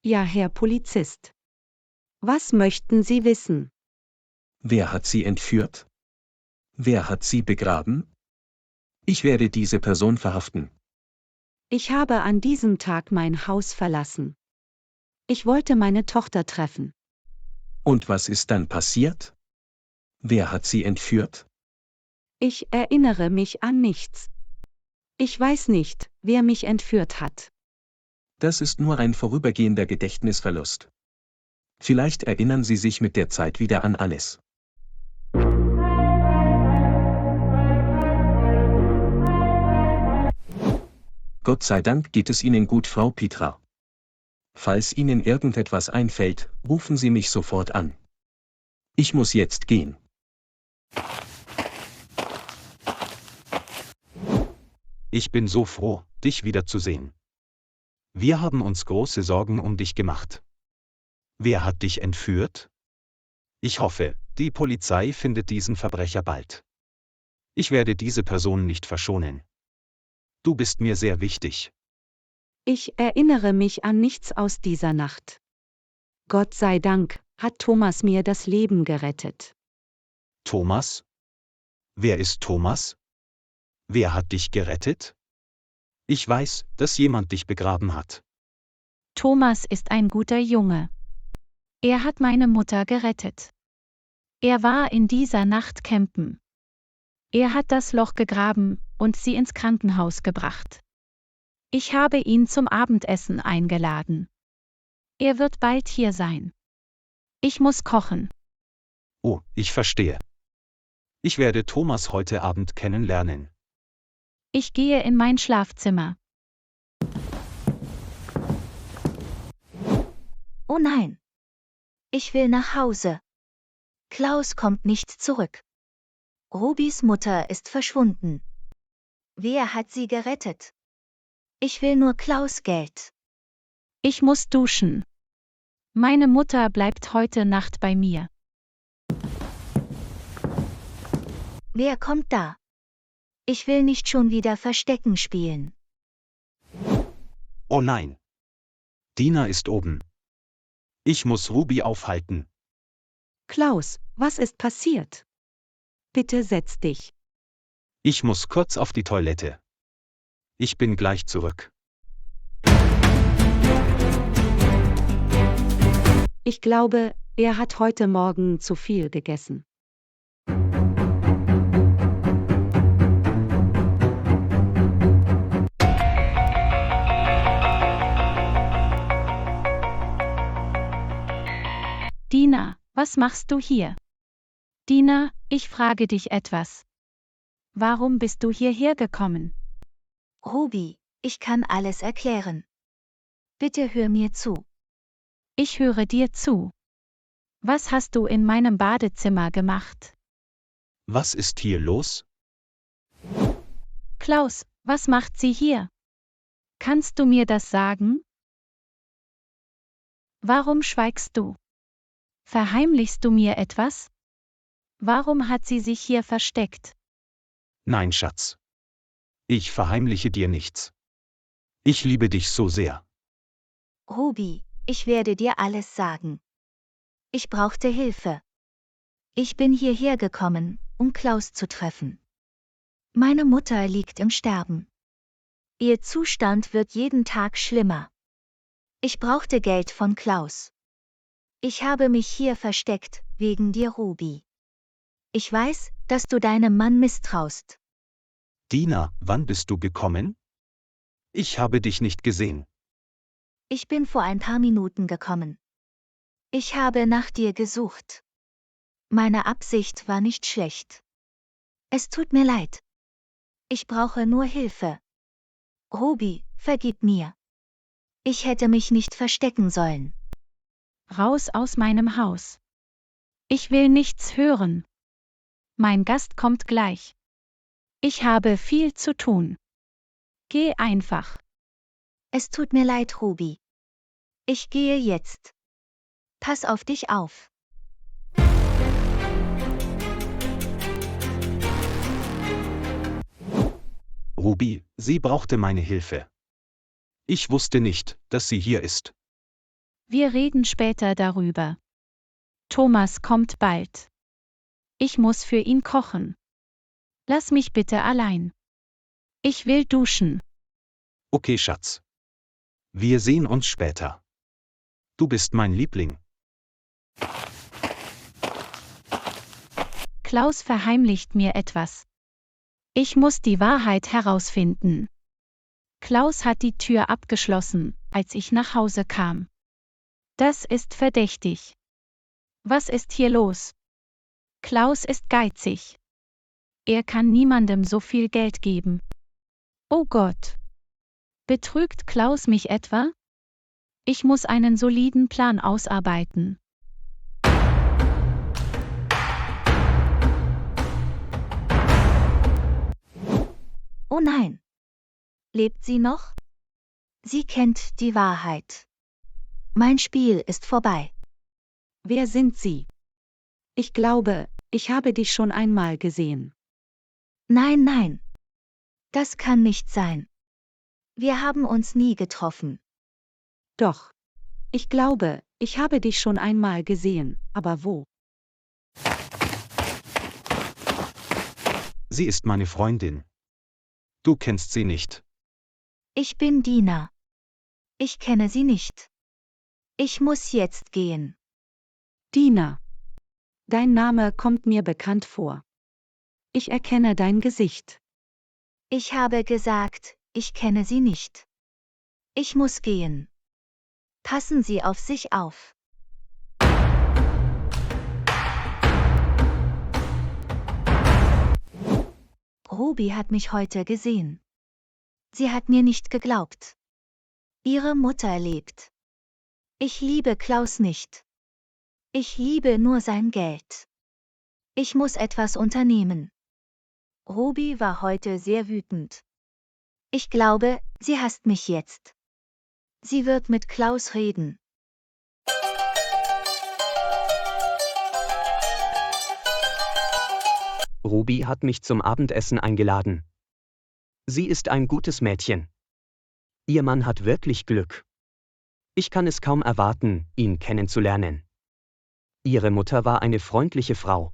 Ja, Herr Polizist. Was möchten Sie wissen? Wer hat Sie entführt? Wer hat Sie begraben? Ich werde diese Person verhaften. Ich habe an diesem Tag mein Haus verlassen. Ich wollte meine Tochter treffen. Und was ist dann passiert? Wer hat Sie entführt? Ich erinnere mich an nichts. Ich weiß nicht, wer mich entführt hat. Das ist nur ein vorübergehender Gedächtnisverlust. Vielleicht erinnern Sie sich mit der Zeit wieder an alles. Gott sei Dank geht es Ihnen gut, Frau Petra. Falls Ihnen irgendetwas einfällt, rufen Sie mich sofort an. Ich muss jetzt gehen. Ich bin so froh, dich wiederzusehen. Wir haben uns große Sorgen um dich gemacht. Wer hat dich entführt? Ich hoffe, die Polizei findet diesen Verbrecher bald. Ich werde diese Person nicht verschonen. Du bist mir sehr wichtig. Ich erinnere mich an nichts aus dieser Nacht. Gott sei Dank hat Thomas mir das Leben gerettet. Thomas? Wer ist Thomas? Wer hat dich gerettet? Ich weiß, dass jemand dich begraben hat. Thomas ist ein guter Junge. Er hat meine Mutter gerettet. Er war in dieser Nacht campen. Er hat das Loch gegraben und sie ins Krankenhaus gebracht. Ich habe ihn zum Abendessen eingeladen. Er wird bald hier sein. Ich muss kochen. Oh, ich verstehe. Ich werde Thomas heute Abend kennenlernen. Ich gehe in mein Schlafzimmer. Oh nein. Ich will nach Hause. Klaus kommt nicht zurück. Rubis Mutter ist verschwunden. Wer hat sie gerettet? Ich will nur Klaus Geld. Ich muss duschen. Meine Mutter bleibt heute Nacht bei mir. Wer kommt da? Ich will nicht schon wieder Verstecken spielen. Oh nein. Dina ist oben. Ich muss Ruby aufhalten. Klaus, was ist passiert? Bitte setz dich. Ich muss kurz auf die Toilette. Ich bin gleich zurück. Ich glaube, er hat heute Morgen zu viel gegessen. Dina, was machst du hier? Dina, ich frage dich etwas. Warum bist du hierher gekommen? Ruby, ich kann alles erklären. Bitte hör mir zu. Ich höre dir zu. Was hast du in meinem Badezimmer gemacht? Was ist hier los? Klaus, was macht sie hier? Kannst du mir das sagen? Warum schweigst du? Verheimlichst du mir etwas? Warum hat sie sich hier versteckt? Nein, Schatz. Ich verheimliche dir nichts. Ich liebe dich so sehr. Ruby, ich werde dir alles sagen. Ich brauchte Hilfe. Ich bin hierher gekommen, um Klaus zu treffen. Meine Mutter liegt im Sterben. Ihr Zustand wird jeden Tag schlimmer. Ich brauchte Geld von Klaus. Ich habe mich hier versteckt, wegen dir, Ruby. Ich weiß, dass du deinem Mann misstraust. Dina, wann bist du gekommen? Ich habe dich nicht gesehen. Ich bin vor ein paar Minuten gekommen. Ich habe nach dir gesucht. Meine Absicht war nicht schlecht. Es tut mir leid. Ich brauche nur Hilfe. Ruby, vergib mir. Ich hätte mich nicht verstecken sollen. Raus aus meinem Haus. Ich will nichts hören. Mein Gast kommt gleich. Ich habe viel zu tun. Geh einfach. Es tut mir leid, Ruby. Ich gehe jetzt. Pass auf dich auf. Ruby, sie brauchte meine Hilfe. Ich wusste nicht, dass sie hier ist. Wir reden später darüber. Thomas kommt bald. Ich muss für ihn kochen. Lass mich bitte allein. Ich will duschen. Okay, Schatz. Wir sehen uns später. Du bist mein Liebling. Klaus verheimlicht mir etwas. Ich muss die Wahrheit herausfinden. Klaus hat die Tür abgeschlossen, als ich nach Hause kam. Das ist verdächtig. Was ist hier los? Klaus ist geizig. Er kann niemandem so viel Geld geben. Oh Gott. Betrügt Klaus mich etwa? Ich muss einen soliden Plan ausarbeiten. Oh nein. Lebt sie noch? Sie kennt die Wahrheit. Mein Spiel ist vorbei. Wer sind Sie? Ich glaube, ich habe dich schon einmal gesehen. Nein, nein. Das kann nicht sein. Wir haben uns nie getroffen. Doch. Ich glaube, ich habe dich schon einmal gesehen, aber wo? Sie ist meine Freundin. Du kennst sie nicht. Ich bin Dina. Ich kenne sie nicht. Ich muss jetzt gehen. Dina. Dein Name kommt mir bekannt vor. Ich erkenne dein Gesicht. Ich habe gesagt, ich kenne sie nicht. Ich muss gehen. Passen Sie auf sich auf. Ruby hat mich heute gesehen. Sie hat mir nicht geglaubt. Ihre Mutter lebt. Ich liebe Klaus nicht. Ich liebe nur sein Geld. Ich muss etwas unternehmen. Ruby war heute sehr wütend. Ich glaube, sie hasst mich jetzt. Sie wird mit Klaus reden. Ruby hat mich zum Abendessen eingeladen. Sie ist ein gutes Mädchen. Ihr Mann hat wirklich Glück. Ich kann es kaum erwarten, ihn kennenzulernen. Ihre Mutter war eine freundliche Frau.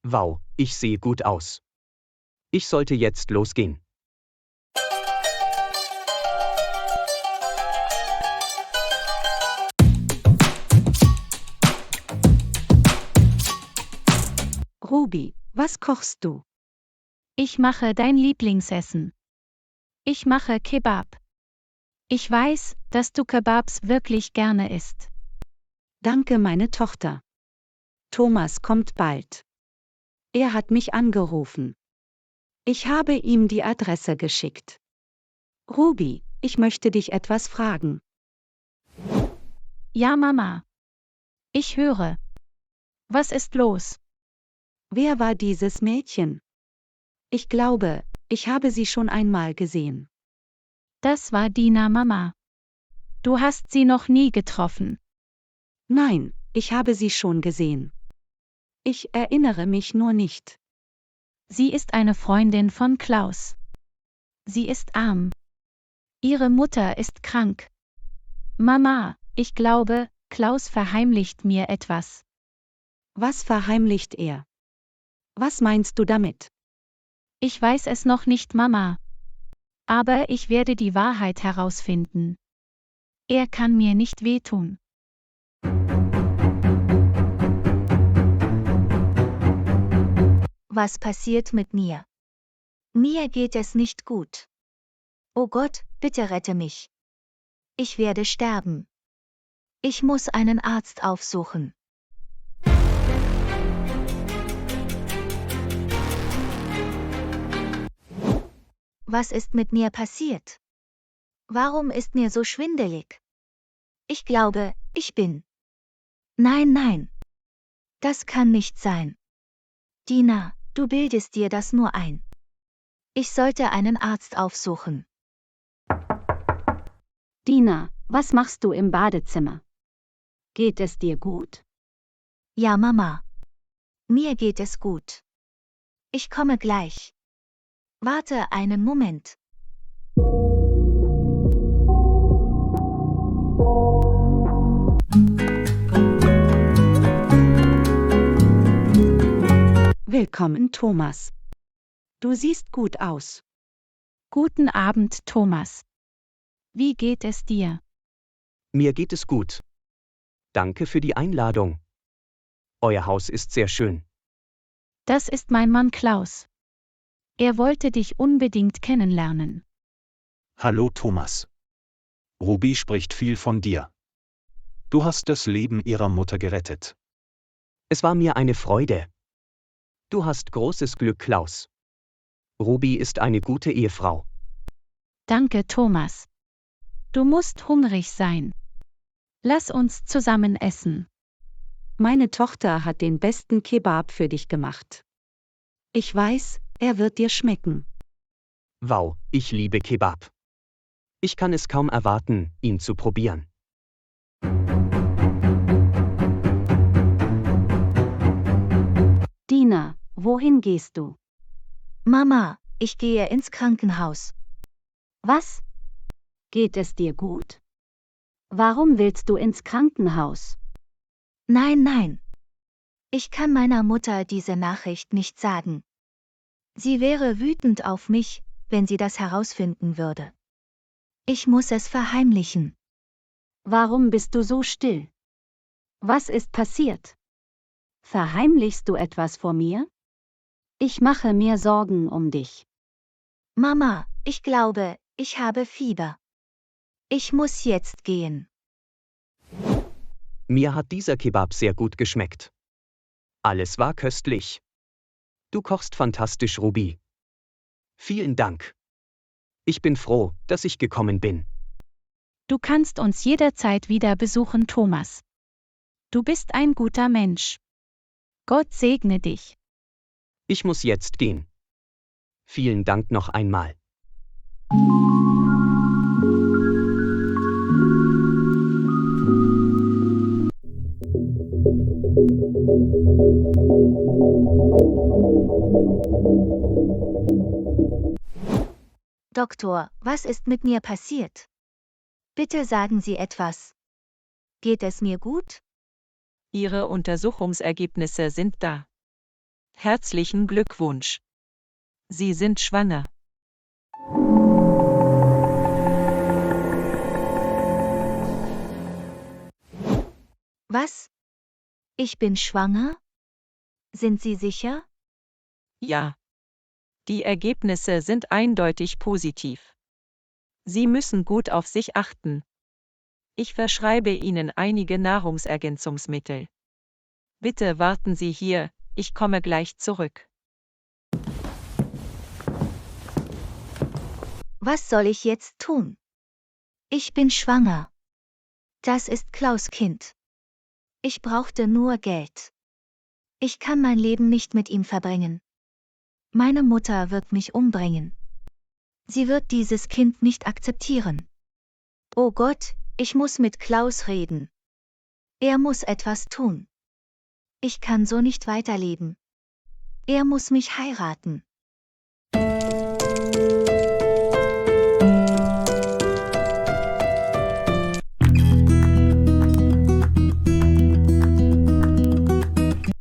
Wow, ich sehe gut aus. Ich sollte jetzt losgehen. Ruby, was kochst du? Ich mache dein Lieblingsessen. Ich mache Kebab. Ich weiß, dass du Kebabs wirklich gerne isst. Danke, meine Tochter. Thomas kommt bald. Er hat mich angerufen. Ich habe ihm die Adresse geschickt. Ruby, ich möchte dich etwas fragen. Ja, Mama. Ich höre. Was ist los? Wer war dieses Mädchen? Ich glaube, ich habe sie schon einmal gesehen. Das war Dina, Mama. Du hast sie noch nie getroffen. Nein, ich habe sie schon gesehen. Ich erinnere mich nur nicht. Sie ist eine Freundin von Klaus. Sie ist arm. Ihre Mutter ist krank. Mama, ich glaube, Klaus verheimlicht mir etwas. Was verheimlicht er? Was meinst du damit? Ich weiß es noch nicht, Mama. Aber ich werde die Wahrheit herausfinden. Er kann mir nicht wehtun. Was passiert mit mir? Mir geht es nicht gut. Oh Gott, bitte rette mich. Ich werde sterben. Ich muss einen Arzt aufsuchen. Was ist mit mir passiert? Warum ist mir so schwindelig? Ich glaube, ich bin. Nein, nein. Das kann nicht sein. Dina, du bildest dir das nur ein. Ich sollte einen Arzt aufsuchen. Dina, was machst du im Badezimmer? Geht es dir gut? Ja, Mama. Mir geht es gut. Ich komme gleich. Warte einen Moment. Willkommen, Thomas. Du siehst gut aus. Guten Abend, Thomas. Wie geht es dir? Mir geht es gut. Danke für die Einladung. Euer Haus ist sehr schön. Das ist mein Mann Klaus. Er wollte dich unbedingt kennenlernen. Hallo Thomas. Ruby spricht viel von dir. Du hast das Leben ihrer Mutter gerettet. Es war mir eine Freude. Du hast großes Glück, Klaus. Ruby ist eine gute Ehefrau. Danke, Thomas. Du musst hungrig sein. Lass uns zusammen essen. Meine Tochter hat den besten Kebab für dich gemacht. Ich weiß, er wird dir schmecken. Wow, ich liebe Kebab. Ich kann es kaum erwarten, ihn zu probieren. Dina, wohin gehst du? Mama, ich gehe ins Krankenhaus. Was? Geht es dir gut? Warum willst du ins Krankenhaus? Nein, nein. Ich kann meiner Mutter diese Nachricht nicht sagen. Sie wäre wütend auf mich, wenn sie das herausfinden würde. Ich muss es verheimlichen. Warum bist du so still? Was ist passiert? Verheimlichst du etwas vor mir? Ich mache mir Sorgen um dich. Mama, ich glaube, ich habe Fieber. Ich muss jetzt gehen. Mir hat dieser Kebab sehr gut geschmeckt. Alles war köstlich. Du kochst fantastisch, Ruby. Vielen Dank. Ich bin froh, dass ich gekommen bin. Du kannst uns jederzeit wieder besuchen, Thomas. Du bist ein guter Mensch. Gott segne dich. Ich muss jetzt gehen. Vielen Dank noch einmal. Doktor, was ist mit mir passiert? Bitte sagen Sie etwas. Geht es mir gut? Ihre Untersuchungsergebnisse sind da. Herzlichen Glückwunsch. Sie sind schwanger. Was? Ich bin schwanger? Sind Sie sicher? Ja. Die Ergebnisse sind eindeutig positiv. Sie müssen gut auf sich achten. Ich verschreibe Ihnen einige Nahrungsergänzungsmittel. Bitte warten Sie hier, ich komme gleich zurück. Was soll ich jetzt tun? Ich bin schwanger. Das ist Klaus' Kind. Ich brauchte nur Geld. Ich kann mein Leben nicht mit ihm verbringen. Meine Mutter wird mich umbringen. Sie wird dieses Kind nicht akzeptieren. Oh Gott, ich muss mit Klaus reden. Er muss etwas tun. Ich kann so nicht weiterleben. Er muss mich heiraten.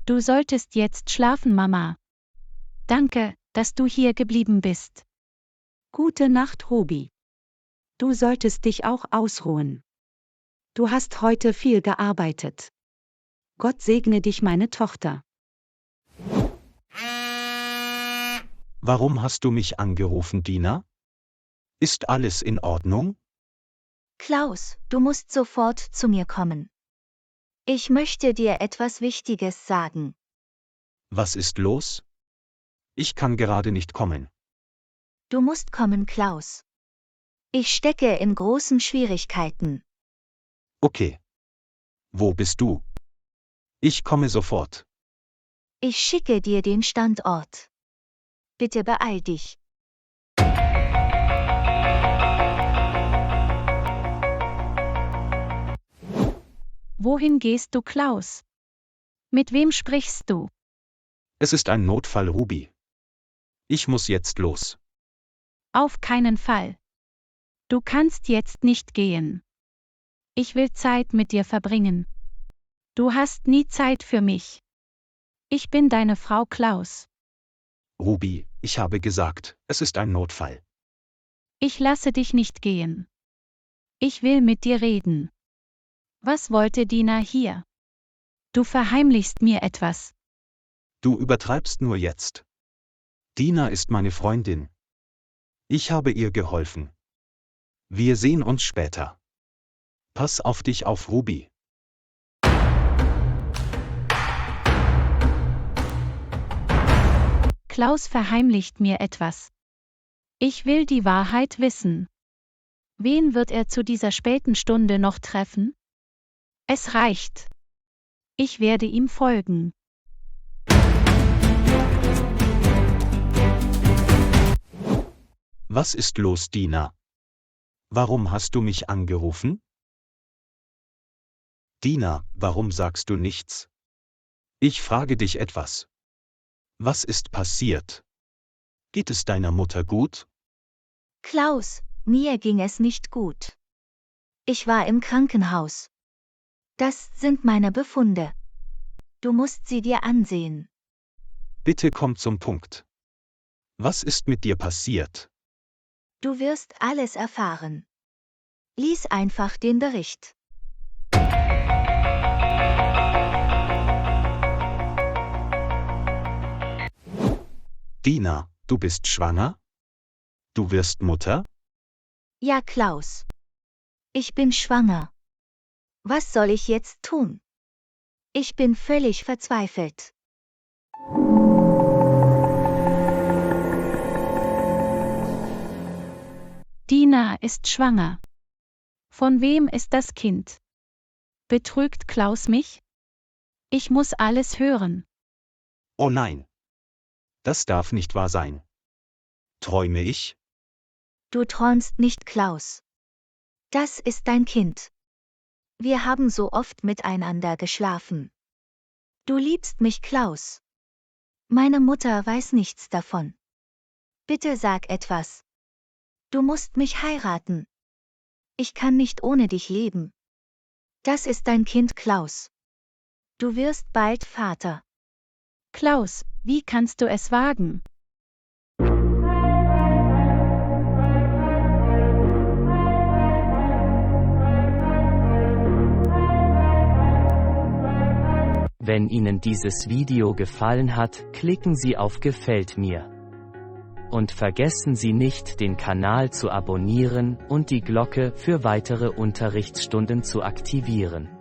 Du solltest jetzt schlafen, Mama. Danke, dass du hier geblieben bist. Gute Nacht, Ruby. Du solltest dich auch ausruhen. Du hast heute viel gearbeitet. Gott segne dich, meine Tochter. Warum hast du mich angerufen, Dina? Ist alles in Ordnung? Klaus, du musst sofort zu mir kommen. Ich möchte dir etwas Wichtiges sagen. Was ist los? Ich kann gerade nicht kommen. Du musst kommen, Klaus. Ich stecke in großen Schwierigkeiten. Okay. Wo bist du? Ich komme sofort. Ich schicke dir den Standort. Bitte beeil dich. Wohin gehst du, Klaus? Mit wem sprichst du? Es ist ein Notfall, Ruby. Ich muss jetzt los. Auf keinen Fall. Du kannst jetzt nicht gehen. Ich will Zeit mit dir verbringen. Du hast nie Zeit für mich. Ich bin deine Frau Klaus. Ruby, ich habe gesagt, es ist ein Notfall. Ich lasse dich nicht gehen. Ich will mit dir reden. Was wollte Dina hier? Du verheimlichst mir etwas. Du übertreibst nur jetzt. Dina ist meine Freundin. Ich habe ihr geholfen. Wir sehen uns später. Pass auf dich auf, Ruby. Klaus verheimlicht mir etwas. Ich will die Wahrheit wissen. Wen wird er zu dieser späten Stunde noch treffen? Es reicht. Ich werde ihm folgen. Was ist los, Dina? Warum hast du mich angerufen? Dina, warum sagst du nichts? Ich frage dich etwas. Was ist passiert? Geht es deiner Mutter gut? Klaus, mir ging es nicht gut. Ich war im Krankenhaus. Das sind meine Befunde. Du musst sie dir ansehen. Bitte komm zum Punkt. Was ist mit dir passiert? Du wirst alles erfahren. Lies einfach den Bericht. Dina, du bist schwanger? Du wirst Mutter? Ja, Klaus. Ich bin schwanger. Was soll ich jetzt tun? Ich bin völlig verzweifelt. Dina ist schwanger. Von wem ist das Kind? Betrügt Klaus mich? Ich muss alles hören. Oh nein. Das darf nicht wahr sein. Träume ich? Du träumst nicht, Klaus. Das ist dein Kind. Wir haben so oft miteinander geschlafen. Du liebst mich, Klaus. Meine Mutter weiß nichts davon. Bitte sag etwas. Du musst mich heiraten. Ich kann nicht ohne dich leben. Das ist dein Kind, Klaus. Du wirst bald Vater. Klaus, wie kannst du es wagen? Wenn Ihnen dieses Video gefallen hat, klicken Sie auf Gefällt mir. Und vergessen Sie nicht, den Kanal zu abonnieren und die Glocke für weitere Unterrichtsstunden zu aktivieren.